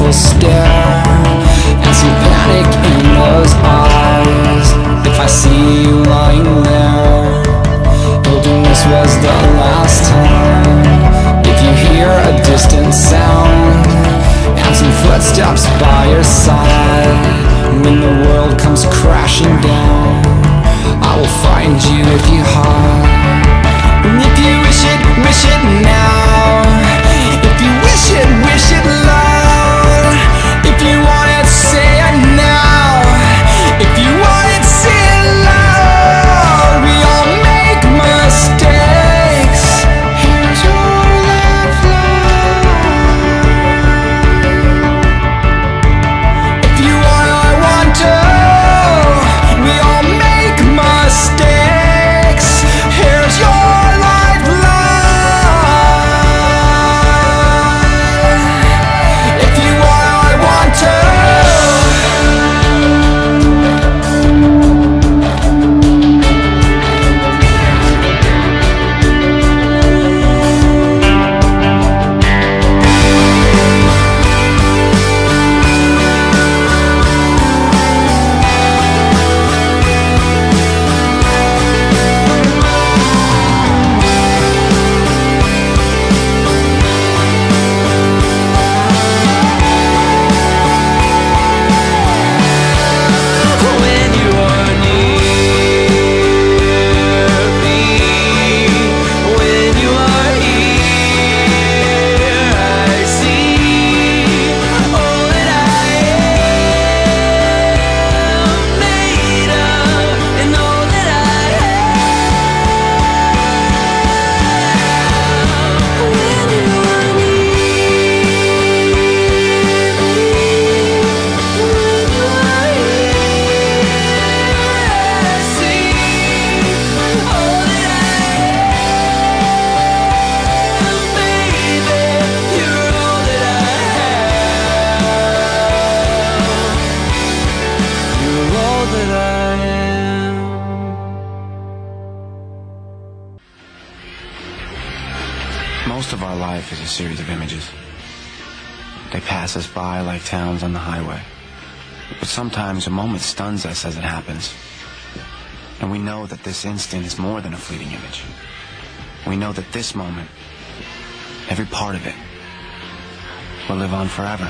cruel stare, and some panic in those eyes. If I see you lying there, hoping this was the last time. If you hear a distant sound and some footsteps by your side, when the world comes crashing down, I will find you if you hide. And if you wish it now. If you wish it loud. If you want it, say it now. If you want it, say it loud. We all make mistakes. Here's your lifeline. If you want, I want to. We all make mistakes. Here's your Most of our life is a series of images. They pass us by like towns on the highway. But sometimes a moment stuns us as it happens. And we know that this instant is more than a fleeting image. We know that this moment, every part of it, will live on forever.